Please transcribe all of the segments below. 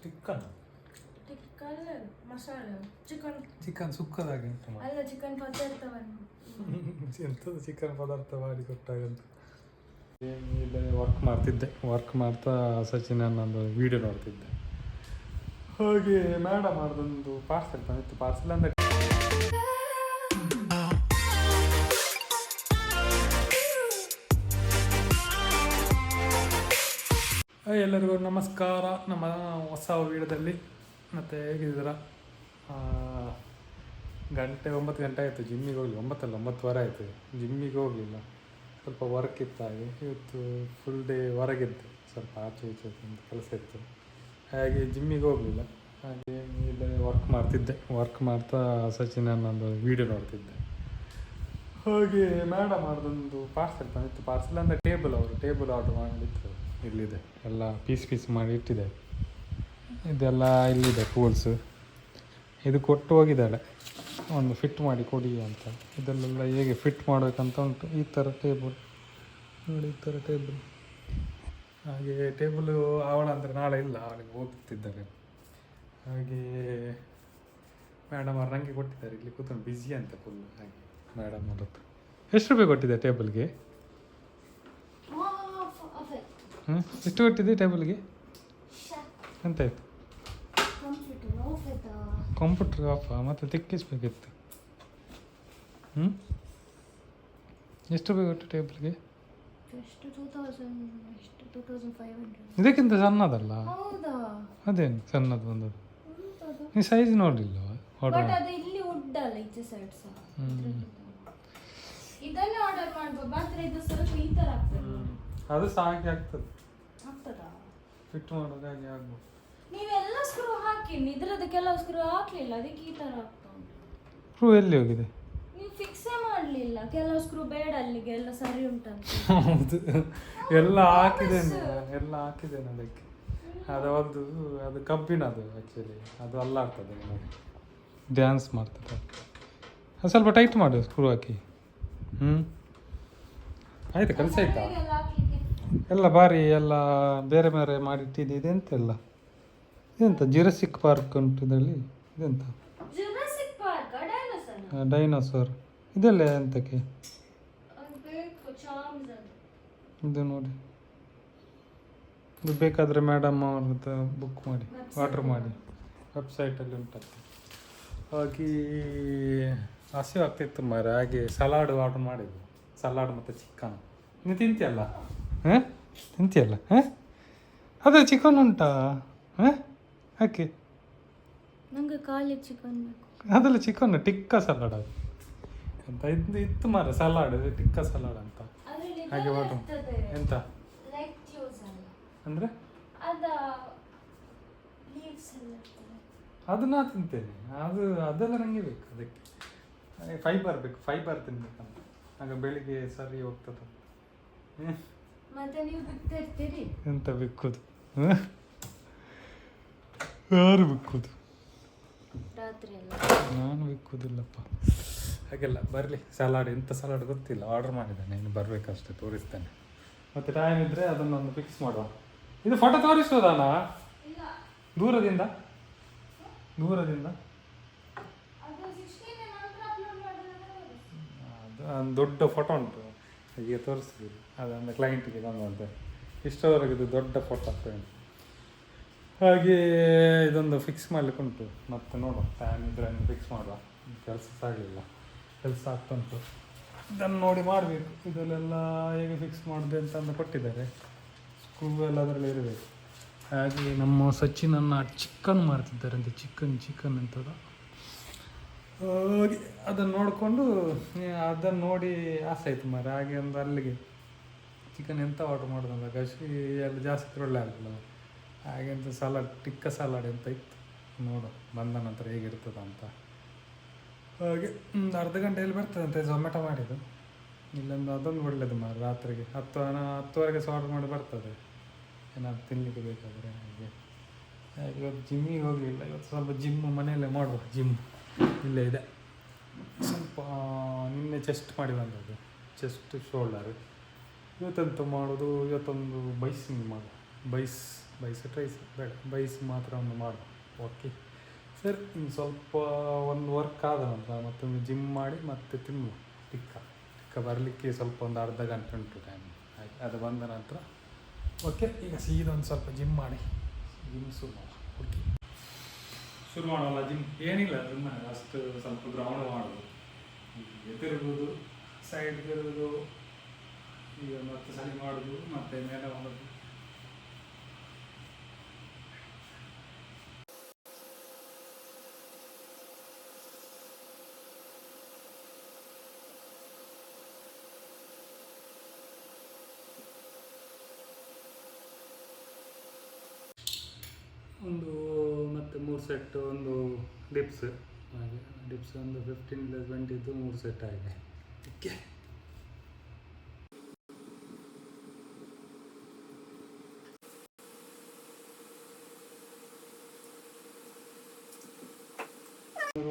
ಟಿಕ್ಕನ್ ಮಸಾಲೆ ಚಿಕನ್ ಸುಕ್ಕದಾಗೆ ಉಂಟು ಅಲ್ಲ ಚಿಕನ್ ಪದಾರ್ಥವನ್ನು ಎಂಥದ್ದು ಚಿಕನ್ ಪದಾರ್ಥ ಮಾಡಿ ಕೊಟ್ಟಾಗಂತ ಇಲ್ಲಿ ವರ್ಕ್ ಮಾಡ್ತಾ ಸಚಿನ್ ನನ್ನೊಂದು ವಿಡಿಯೋ ನೋಡ್ತಿದ್ದೆ. ಹಾಗೆ ಮೇಡಮ್ ಅವ್ರದ್ದೊಂದು ಪಾರ್ಸೆಲ್ ಬಂದಿತ್ತು. ಪಾರ್ಸೆಲ್ ಅಂದರೆ ಎಲ್ಲರಿಗೂ ನಮಸ್ಕಾರ. ನಮ್ಮ ಹೊಸ ವಿಡಿಯೋದಲ್ಲಿ ಮತ್ತು ಹೇಗಿದ್ದೀರ? 9 ಗಂಟೆ ಆಯಿತು, ಜಿಮ್ಮಿಗೆ ಹೋಗಲಿ. 9:30 ಆಯಿತು, ಜಿಮ್ಮಿಗೆ ಹೋಗಲಿಲ್ಲ. ಸ್ವಲ್ಪ ವರ್ಕ್ ಇತ್ತು. ಹಾಗೆ ಇವತ್ತು ಫುಲ್ ಡೇ ಹೊರಗಿದ್ದೆ, ಸ್ವಲ್ಪ ಆಚೆ ಈಚೆ ಕೆಲಸ ಇತ್ತು, ಹಾಗೆ ಜಿಮ್ಮಿಗೆ ಹೋಗಲಿಲ್ಲ. ಹಾಗೆ ಇಲ್ಲಿ ವರ್ಕ್ ಮಾಡ್ತಾ ಸಚಿನ್ ನನ್ನೊಂದು ವಿಡಿಯೋ ನೋಡ್ತಿದ್ದೆ. ಹಾಗೆ ಮೇಡಮ್ ಅವ್ರದ್ದೊಂದು ಪಾರ್ಸೆಲ್ ಬಂದಿತ್ತು. ಪಾರ್ಸೆಲ್ ಅಂದರೆ ಟೇಬಲ್ ಆರ್ಡ್ರ್ ಮಾಡಿತ್ತು. ಇಲ್ಲಿದೆ ಎಲ್ಲ ಪೀಸ್ ಮಾಡಿ ಇಟ್ಟಿದೆ. ಇದೆಲ್ಲ ಇಲ್ಲಿದೆ ಟೂಲ್ಸ್. ಇದು ಕೊಟ್ಟು ಹೋಗಿದ್ದಾಳೆ, ಒಂದು ಫಿಟ್ ಮಾಡಿ ಕೊಡಿ ಅಂತ. ಇದರಲ್ಲೆಲ್ಲ ಹೇಗೆ ಫಿಟ್ ಮಾಡಬೇಕಂತ ಉಂಟು. ಈ ಥರ ಟೇಬಲ್ ನೋಡಿ, ಈ ಥರ ಟೇಬಲ್. ಹಾಗೆ ಟೇಬಲು ಅವಳ ಅಂದರೆ ನಾಳೆ ಇಲ್ಲ, ಅವಳಿಗೆ ಹೋಗ್ತಿದ್ದಾರೆ. ಹಾಗೆ ಮೇಡಮ್ ಅವ್ರು ನನಗೆ ಕೊಟ್ಟಿದ್ದಾರೆ. ಇಲ್ಲಿ ಕೂತ್ಕೊಂಡು ಬ್ಯುಸಿ ಅಂತ ಫುಲ್. ಹಾಗೆ ಮೇಡಮ್ ಅವ್ರ ಹತ್ರ ಎಷ್ಟು ರೂಪಾಯಿ ಕೊಟ್ಟಿದೆ ಟೇಬಲ್ಗೆ? ಎಷ್ಟು ಕೊಟ್ಟಿದೆ ಟೇಬಲ್ಗೆ? ಎಂತಾಯ್ತು? ಕಂಪ್ಯೂಟರ್ ಆಫ್ ಮತ್ತೆ ತಿಕ್ಕಿಸ್ಬೇಕಿತ್ತು. ಎಷ್ಟು ರೂಪಾಯಿ ಕೊಟ್ಟು ಟೇಬಲ್ಗೆ? ಇದಕ್ಕಿಂತ ಸಣ್ಣದಲ್ಲ? ಅದೇನು ಸಣ್ಣದು ಬಂದದ್ದು? ನೀವು ಸೈಜ್ ನೋಡಲಿಲ್ಲ? ಅದು ಸಹ ಹಾಗೆ ಆಗ್ತದೆ, ಫಿಟ್ ಮಾಡೋದು ಹಾಗೆ ಆಗ್ಬೋದು. ನೀವೆಲ್ಲ ಸ್ಕ್ರೂ ಹಾಕಿ, ಇದ್ರದ್ದು ಕೆಲವು ಸ್ಕ್ರೂ ಹಾಕ್ಲಿಲ್ಲ, ಅದಕ್ಕೆ ಈ ತರ ಆಗ್ತಾ ಉಂಟು. ಸ್ಕ್ರೂ ಎಲ್ಲಿ ಹೋಗಿದೆ? ನೀವು ಫಿಕ್ಸೇ ಮಾಡಲಿಲ್ಲ. ಕೆಲವು ಸ್ಕ್ರೂ ಬೇಡ, ಅಲ್ಲಿಗೆ ಎಲ್ಲ ಸರಿ ಉಂಟಂತ. ಹೌದು, ಎಲ್ಲ ಹಾಕಿದ್ದೇನೆ ಅದಕ್ಕೆ. ಅದು ಕಬ್ಬಿನದು ಆ್ಯಕ್ಚುಲಿ. ಅದು ಅಲ್ಲಾಡ್ತದೆ ನೋಡಿ, ಡ್ಯಾನ್ಸ್ ಮಾಡ್ತದೆ. ಅದು ಸ್ವಲ್ಪ ಟೈಟ್ ಮಾಡಿ ಸ್ಕ್ರೂ ಹಾಕಿ. ಆಯ್ತು, ಕೆಲಸ ಆಯ್ತಾ? ಎಲ್ಲ ಭಾರಿ ಎಲ್ಲ ಬೇರೆ ಬೇರೆ ಮಾಡಿಟ್ಟಿದ್ದು. ಇದೆಂತೆಲ್ಲ ಇದೆಂತ ಜುರಾಸಿಕ್ ಪಾರ್ಕ್ ಉಂಟು ಇದರಲ್ಲಿ. ಇದೆಂತ ಡೈನೋಸಾರ್. ಇದೆಲ್ಲ ಎಂತಕ್ಕೆ? ಇದು ನೋಡಿ, ಇದು ಬೇಕಾದರೆ ಮೇಡಮ್ ಅವ್ರದ್ದು ಬುಕ್ ಮಾಡಿ, ಆರ್ಡ್ರ್ ಮಾಡಿ, ವೆಬ್ಸೈಟಲ್ಲಿ ಉಂಟಂತೆ. ಹಾಗೆ ಹಸಿವು ಆಗ್ತಿತ್ತು ಮಾರೆ. ಹಾಗೆ ಸಲಾಡ್ ಆರ್ಡ್ರ್ ಮಾಡಿದ್ದು. ಸಲಾಡ್ ಮತ್ತು ಚಿಕನ್. ನೀವು ತಿಂತೀಯಲ್ಲ? ತಿಂತೀಯಲ್ಲ? ಅದೇ ಚಿಕನ್ ಉಂಟಾ? ಯಾಕೆ? ನಂಗೆ ಖಾಲಿ ಚಿಕನ್ ಬೇಕು. ಅದೆಲ್ಲ ಚಿಕನ್ ಟಿಕ್ಕಾ ಸಲಾಡ್. ಅದು ಅಂತ ಇತ್ತು ಮಾರೆ, ಸಲಾಡ್ ಟಿಕ್ಕಾ ಸಲಾಡ್ ಅಂತ. ಹಾಗೆ ಆರ್ಡ್ರ್ ಎಂತ ಅಂದರೆ ಅದು ನಾ ತಿಂತೇನೆ. ಅದೆಲ್ಲ ನನಗೆ ಬೇಕು. ಅದಕ್ಕೆ ಫೈಬರ್ ತಿನ್ಬೇಕಂತ. ಆಗ ಬೆಳಿಗ್ಗೆ ಸರಿ ಹೋಗ್ತದೆ. ಎಂತ ಬಿಕ್ಕುದು? ಯಾರು ಬಿಕ್ಕುದು? ನಾನು ಬಿಕ್ಕುದಿಲ್ಲಪ್ಪ. ಹಾಗೆಲ್ಲ ಬರಲಿ. ಸಲಾಡ್ ಎಂಥ ಸಲಾಡ್ ಗೊತ್ತಿಲ್ಲ, ಆರ್ಡ್ರ್ ಮಾಡಿದ್ದಾನೆ. ಇನ್ನು ಬರಬೇಕಷ್ಟೇ, ತೋರಿಸ್ತೇನೆ. ಮತ್ತು ಟೈಮ್ ಇದ್ದರೆ ಅದನ್ನೊಂದು ಫಿಕ್ಸ್ ಮಾಡುವ. ಇದು ಫೋಟೋ ತೋರಿಸೋದಾನ? ದೂರದಿಂದ ಅದು ಒಂದು ದೊಡ್ಡ ಫೋಟೋ ಉಂಟು, ಹೀಗೆ ತೋರಿಸ್ತೀವಿ. ಅದೊಂದು ಕ್ಲೈಂಟಿಗೆ ತಂದಂತೆ. ಇಷ್ಟವರೆಗೆ ಇದು ದೊಡ್ಡ ಫೋಟೋ ಫ್ರೇಮ್. ಹಾಗೆ ಇದೊಂದು ಫಿಕ್ಸ್ ಮಾಡಲಿಕ್ಕೆ ಉಂಟು. ಮತ್ತೆ ನೋಡುವ, ಟೈಮ್ ಇದ್ದರೆ ಫಿಕ್ಸ್ ಮಾಡುವ. ಕೆಲಸ ಸಾಗಲಿಲ್ಲ, ಕೆಲಸ ಆಗ್ತುಂಟು. ಇದನ್ನು ನೋಡಿ ಮಾಡಬೇಕು. ಇದರಲ್ಲೆಲ್ಲ ಹೇಗೆ ಫಿಕ್ಸ್ ಮಾಡೋದು ಅಂತಂದು ಕೊಟ್ಟಿದ್ದಾರೆ. ಸ್ಕ್ರೂ ಎಲ್ಲ ಅದರಲ್ಲಿ ಇರಬೇಕು. ಹಾಗೆ ನಮ್ಮ ಸಚಿನನ್ನು ಚಿಕನ್ ಮಾಡ್ತಿದ್ದಾರೆ ಅಂತ. ಚಿಕನ್ ಅಂತದ. ಹಾಗೆ ಅದನ್ನು ನೋಡಿಕೊಂಡು ಅದನ್ನು ನೋಡಿ ಆಸೆ ಆಯಿತು ಮಾರೆ. ಹಾಗೆ ಒಂದು ಅಲ್ಲಿಗೆ ಚಿಕನ್ ಎಂತ ಆರ್ಡ್ರ್ ಮಾಡೋದಂತ ಗಸಿ ಎಲ್ಲ ಜಾಸ್ತಿ ಒಳ್ಳೆ ಆಗಲ್ಲ. ಹಾಗೆ ಅಂತ ಸಲಾಡ್, ಟಿಕ್ಕ ಸಲಾಡ್ ಅಂತ ಇತ್ತು. ನೋಡು ಬಂದ ನಂತರ ಹೇಗಿರ್ತದೆ ಅಂತ. ಹಾಗೆ ಒಂದು ಅರ್ಧ ಗಂಟೆಯಲ್ಲಿ ಬರ್ತದಂತೆ. ಝೊಮ್ಯಾಟೊ ಮಾಡಿದ್ದು. ಇಲ್ಲೊಂದು ಅದೊಂದು ಒಳ್ಳೆಯದು ಮಾರೆ. ರಾತ್ರಿಗೆ 10-10ವರೆಗೆ ಸಹ ಆರ್ಡ್ರ್ ಮಾಡಿ ಬರ್ತದೆ, ಏನಾದ್ರು ತಿನ್ನಲಿಕ್ಕೆ ಬೇಕಾದರೆ. ಹಾಗೆ ಇವತ್ತು ಜಿಮ್ಮಿಗೆ ಹೋಗಲಿಲ್ಲ. ಇವತ್ತು ಸ್ವಲ್ಪ ಮನೆಯಲ್ಲೇ ಮಾಡುವ. ಇಲ್ಲೇ ಇದೆ. ಸ್ವಲ್ಪ ನಿನ್ನೆ ಚೆಸ್ಟ್ ಮಾಡಿ ಬಂದದ್ದು, ಚೆಸ್ಟ್ ಶೋಲ್ಡರ್. ಇವತ್ತೆಂತ ಮಾಡೋದು? ಇವತ್ತೊಂದು ಬೈಸಿಂಗ್ ಮಾಡುವ. ಬೈಸ್ ಟ್ರೈಸ್ ಬೇಡ ಬೈಸ್ ಮಾತ್ರ ಒಂದು ಮಾಡು. ಓಕೆ ಸರಿ, ಇನ್ನು ಸ್ವಲ್ಪ ಒಂದು ವರ್ಕ್ ಆದ ನಂತರ ಮತ್ತೊಂದು ಜಿಮ್ ಮಾಡಿ ಮತ್ತೆ ತಿನ್ನು. ಟಿಕ್ಕ ಬರಲಿಕ್ಕೆ ಸ್ವಲ್ಪ ಒಂದು ಅರ್ಧ ಗಂಟೆ ಉಂಟು ಟೈಮ್. ಹಾಗೆ ಅದು ಬಂದ ನಂತರ ಓಕೆ, ಈಗ ಸೀದಾ ಒಂದು ಸ್ವಲ್ಪ ಜಿಮ್ ಮಾಡಿ ಜಿಮ್ ಶುರು ಮಾಡುವ. ಓಕೆ ಶುರು ಮಾಡೋಲ್ಲ ಜಿಮ್. ಏನಿಲ್ಲ ಜಿಮ್ ಅಷ್ಟು ಸ್ವಲ್ಪ ಗ್ರೌಂಡ್ ಮಾಡೋದು, ತಿರುಗೋದು, ಸೈಡ್ ತಿರುಗೋದು, ಈಗ ಮತ್ತೆ ಸರಿ ಮಾಡೋದು, ಮತ್ತೆ ಮೇಲೆ ಮಾಡೋದು. ಒಂದು ಮತ್ತು 3 ಸೆಟ್, ಒಂದು ಡಿಪ್ಸ್, ಹಾಗೆ ಡಿಪ್ಸ್ ಒಂದು 15+20 ಇದ್ದು 3 ಸೆಟ್ ಆಗಿದೆ. ಓಕೆ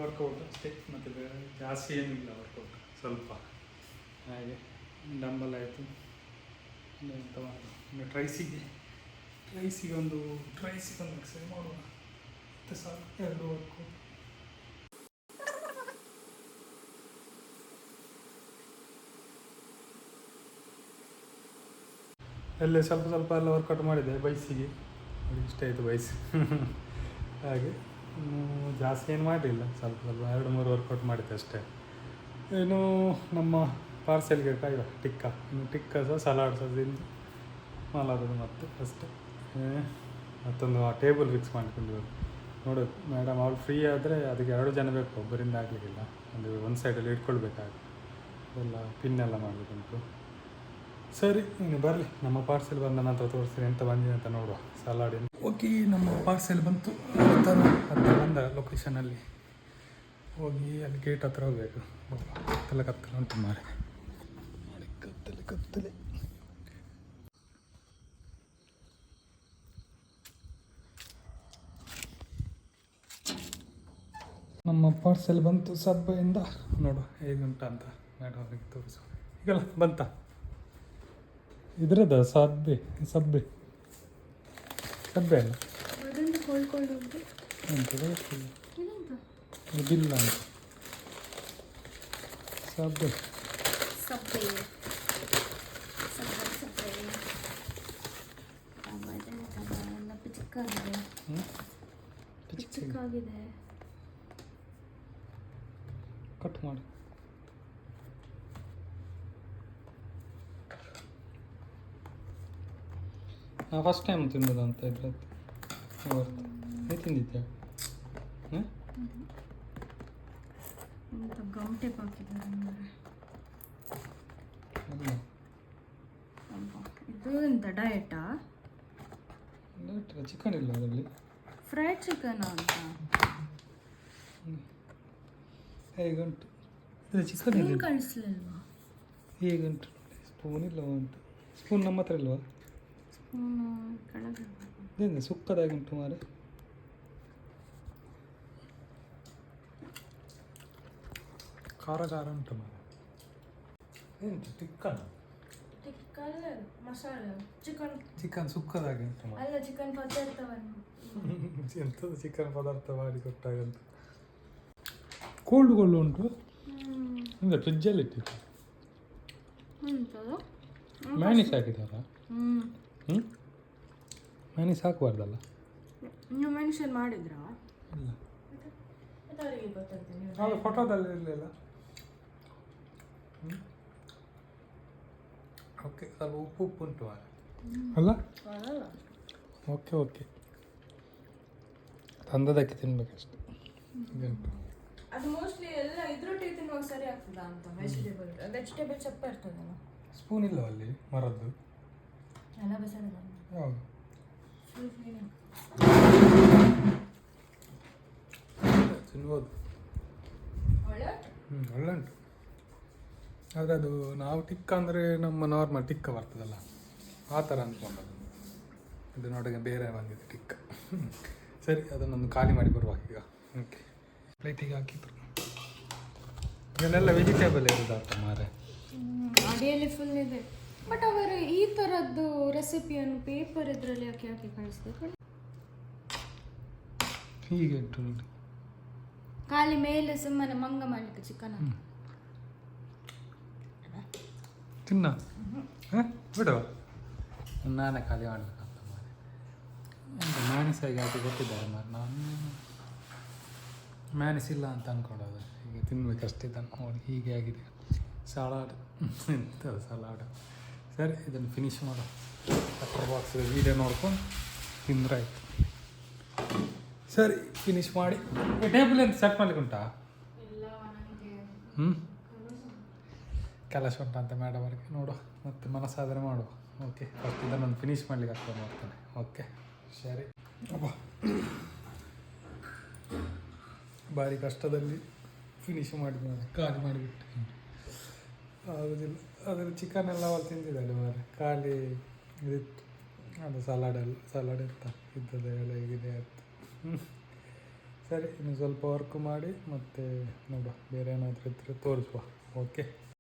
ವರ್ಕೌಟ್ ಅಷ್ಟೇ, ಮತ್ತು ಬೇರೆ ಜಾಸ್ತಿ ಏನಿಲ್ಲ ವರ್ಕೌಟ್, ಸ್ವಲ್ಪ ಹಾಗೆ ಡಂಬಲ್ ಆಯಿತು. ಎಂತ ಇನ್ನು ಟ್ರೈಸಿಗೆ ಒಂದು ಎಕ್ಸರ್ಸೈಸ್ ಮಾಡುವ ಮತ್ತು ಸಾಕು, 2 ವರ್ಕೌಟ್. ಎಲ್ಲೇ ಸ್ವಲ್ಪ ಎಲ್ಲ ವರ್ಕೌಟ್ ಮಾಡಿದೆ ಬೈಸಿಗೆ, ಇಷ್ಟ ಆಯಿತು ಬೈಸ್. ಹಾಗೆ ಜಾಸ್ತಿ ಏನು ಮಾಡಲಿಲ್ಲ, ಸ್ವಲ್ಪ 2-3 ವರ್ಕೌಟ್ ಮಾಡಿದ್ದೆ ಅಷ್ಟೇ. ಏನು ನಮ್ಮ ಪಾರ್ಸೆಲ್ಗೆ ಕಾಯುವ ಇನ್ನು ಟಿಕ್ಕ ಸಹ ಸಲಾಡ್ ಸಹ ತಿಂದು ಮಲಗೋದು ಮತ್ತೆ ಅಷ್ಟೇ. ಮತ್ತೊಂದು ಟೇಬಲ್ ಫಿಕ್ಸ್ ಮಾಡಿಕೊಂಡು ನೋಡೋದು. ಮೇಡಮ್ ಅವಳು ಫ್ರೀ ಆದರೆ ಅದಕ್ಕೆ 2 ಜನ ಬೇಕು, ಒಬ್ಬರಿಂದ ಆಗಲಿಕ್ಕಿಲ್ಲ. ಒಂದು ಸೈಡಲ್ಲಿ ಇಟ್ಕೊಳ್ಬೇಕಾಗುತ್ತೆ, ಎಲ್ಲ ಪಿನ್ನೆಲ್ಲ ಮಾಡಬೇಕುಂಟು. ಸರಿ, ಇನ್ನು ಬರಲಿ, ನಮ್ಮ ಪಾರ್ಸೆಲ್ ಬಂದ ನಂತರ ತೋರಿಸ್ತೀನಿ ಎಂತ ಬಂದಿದೆ ಅಂತ ನೋಡುವ. ಸಲಾಡಿನ ಓಕೆ, ನಮ್ಮ ಪಾರ್ಸೆಲ್ ಬಂತು. ಹತ್ತಿರ ಬಂದ ಲೊಕೇಶನಲ್ಲಿ ಹೋಗಿ ಅಲ್ಲಿ ಗೇಟ್ ಹತ್ರ ಹೋಗಬೇಕು. ಕತ್ತಲೆ ಉಂಟು ಮಾರೆ, ಕತ್ತಲೆ. ನಮ್ಮ ಪಾರ್ಸೆಲ್ ಬಂತು ಸಬ್ಬೆಯಿಂದ. ನೋಡು ಹೇಗುಂಟ ಅಂತ ಮೇಡಮ್ ಅವರಿಗೆ ತೋರಿಸು. ಈಗಲ್ಲ ಬಂತ ಇದ್ರದ ಸಬ್ಬೆ ಅಲ್ಲ ಬಿಲ್ಲ ಅಂತ ಸಬ್ಬೆ. ಕಟ್ ಮಾಡಿ ಫಸ್ಟ್ ಟೈಮ್ ತಿನ್ನೋದು ಅಂತ ಇದ್ರದ್ದು. ನೀ ತಿಂದಿದ್ಯಾ? ಗಮಟೆ ಹಾಕಿದ್ದಾರೆ. ಇದು ಎಂತ ಡಯಟಾ? ಚಿಕನ್ ಇಲ್ಲ ಅದರಲ್ಲಿ. ಫ್ರೈಡ್ ಚಿಕನ್ ಅಂತ ಹೇಗುಂಟು ಚಿಕನ್ ಕಳಿಸ್ಲಿಲ್ವಾ? ಹೇಗುಂಟು ಸ್ಪೂನ್ ಇಲ್ಲ ಉಂಟು. ಸ್ಪೂನ್ ನಮ್ಮ ಹತ್ರ ಇಲ್ವಾ? ಕೆಳಗೆ ಸುಕ್ಕದಾಗುಂಟು ಮಾರೆ. ಖಾರ ಉಂಟು ಮಾರೆ. ಎಂತ ಚಿಕನ್ ಮಸಾಲೆ ಚಿಕನ್ ಸುಕ್ಕದಾಗಿ ಉಂಟು ಮಾರೆ. ಅಲ್ಲ, ಚಿಕನ್ ಪದಾರ್ಥವನ್ನು ಎಂಥದ್ದು ಚಿಕನ್ ಪದಾರ್ಥ ಮಾಡಿ ಕೊಟ್ಟಾಗಂತ. ಕೋಲ್ಡ್ ಉಂಟು. ಅಂದರೆ ಫ್ರಿಜ್ಜಲ್ಲಿ ಇಟ್ಟಿತ್ತು. ಮ್ಯಾನಿಸ್ ಹಾಕಿದಾರ? ಮ್ಯಾನಿಸ್ ಹಾಕಬಾರ್ದಲ್ಲ? ನೀವು ಮೆನ್ಷನ್ ಮಾಡಿದ್ರಾ? ಇಲ್ಲ, ಅವರಿಗೆ ಗೊತ್ತಾಗ್ತದೆ. ಅದು ಫೋಟೋದಲ್ಲಿ ಇರಲಿಲ್ಲ. ಓಕೆ, ಸ್ವಲ್ಪ ಉಪ್ಪು ಉಂಟು ಅಲ್ಲ? ಓಕೆ ತಂದದಕ್ಕೆ ತಿನ್ಬೇಕಷ್ಟೆ. ಅದು ಮೋಸ್ಟ್ಲಿ ಎಲ್ಲ ಇದ್ರೊಟ್ಟಿಗೆ ತಿನ್ನುವಾಗ ಸರಿ ಆಗ್ತದ ಅಂತ. ವೆಜಿಟೇಬಲ್ ಚಪ್ಪ ಇರ್ತದಲ್ಲ. ಸ್ಪೂನ್ ಇಲ್ಲವ ಅಲ್ಲಿ ಮರದ್ದು? ಎಲ್ಲ ಬಸಳೆ ಯಾವುದು? ತಿನ್ಬೋದು, ಒಳ್ಳೆ ಉಂಟು. ಆದರೆ ಅದು ನಾವು ಟಿಕ್ಕ ಅಂದರೆ ನಮ್ಮ ನಾರ್ಮಲ್ ಟಿಕ್ಕ ಬರ್ತದಲ್ಲ, ಆ ಥರ ಅಂದ್ಕೊಂಡದ್ದು. ಇದು ನೋಡಿಗೆ ಬೇರೆ ಬಂದಿದೆ ಟಿಕ್ಕ. ಸರಿ, ಅದನ್ನೊಂದು ಖಾಲಿ ಮಾಡಿ ಬರುವ ಈಗ. ಓಕೆ, ಪ್ಲೇಟಿಗೆ ಹಾಕಿದ್ರು. ಇದನ್ನೆಲ್ಲ ವೆಜಿಟೇಬಲ್ ಇರೋದಾತ ಮಾರೆ. ಅಡಿಯಲ್ಲಿ ಫುಲ್ ಇದೆ. ಬಟ್ ಅವರು ಈ ಥರದ್ದು ರೆಸಿಪಿಯನ್ನು ಪೇಪರ್ ಇದರಲ್ಲಿ ಯಾಕೆ ಯಾಕೆ ಕಳಿಸ್ಬೇಕು? ಹೀಗೆ ಉಂಟು ನೋಡಿ. ಖಾಲಿ ಮೇಲೆ ಸುಮ್ಮನೆ ಮಂಗ ಮಾಡಲಿಕ್ಕೆ ಚಿಕನ್ ತಿನ್ನ ಬಿಡು, ನಾನೇ ಖಾಲಿ ಮಾಡಬೇಕಂತ ಮಾರೆ. ಎಂತ ಮ್ಯಾನಿಸಾಗಿ ಹಾಕಿ ಕೊಟ್ಟಿದ್ದಾರೆ ಮಾರೆ. ನಾನು ಮ್ಯಾನಿಸ್ ಇಲ್ಲ ಅಂತ ಅಂದ್ಕೊಳ್ಳೋದು, ಹೀಗೆ ತಿನ್ಬೇಕಷ್ಟೇ ಇದನ್ನು ನೋಡಿ. ಹೀಗೆ ಆಗಿದೆ ಸಲಾಡ್. ಎಂಥದ್ದು ಸಲಾಡ್. ಸರಿ, ಇದನ್ನು ಫಿನಿಶ್ ಮಾಡೋ. ಕಟ್ರ್ ಬಾಕ್ಸ್ ವೀಡಿಯೋ ನೋಡ್ಕೊಂಡು ತಿಂದ್ರೆ ಆಯಿತು. ಸರಿ, ಫಿನಿಶ್ ಮಾಡಿ. ಟೇಬಲ್ ಎಂತ ಸೆಟ್ ಮಾಡ್ಲಿಕ್ಕೆ ಉಂಟಾ? ಕೆಲಸ ಉಂಟು ಅಂತ ಮೇಡಮ್ ಅವ್ರಿಗೆ. ನೋಡು, ಮತ್ತೆ ಮನಸ್ಸಾದರೆ ಮಾಡುವ. ಓಕೆ, ಫಸ್ಟ್ ಇದನ್ನೊಂದು ಫಿನಿಶ್ ಮಾಡ್ಲಿಕ್ಕೆ ಆಗ್ತದೆ ಮಾಡ್ತಾನೆ. ಓಕೆ ಸರಿ. ಅಬ್ಬಾ, ಭಾರಿ ಕಷ್ಟದಲ್ಲಿ ಫಿನಿಶ್ ಮಾಡಿದ್ಮೇಲೆ ಖಾಲಿ ಮಾಡಿಬಿಟ್ಟು ಆಗೋದಿಲ್ಲ. ಅದರಲ್ಲಿ ಚಿಕನ್ ಎಲ್ಲ ಅವಳು ತಿಂದಿದ್ದಾಳೆ ಮಾರೆ. ಖಾಲಿ ಇದಿತ್ತು, ಅದು ಸಲಾಡ್ ಇದ್ದದ್ದು ಎಲ್ಲ ಹೇಗಿದೆ ಆಯಿತು. ಸರಿ, ಇನ್ನು ಸ್ವಲ್ಪ ವರ್ಕ್ ಮಾಡಿ ಮತ್ತೆ ನೋಡುವ, ಬೇರೆ ಏನಾದರೂ ಇದ್ದರೆ ತೋರಿಸುವ. ಓಕೆ.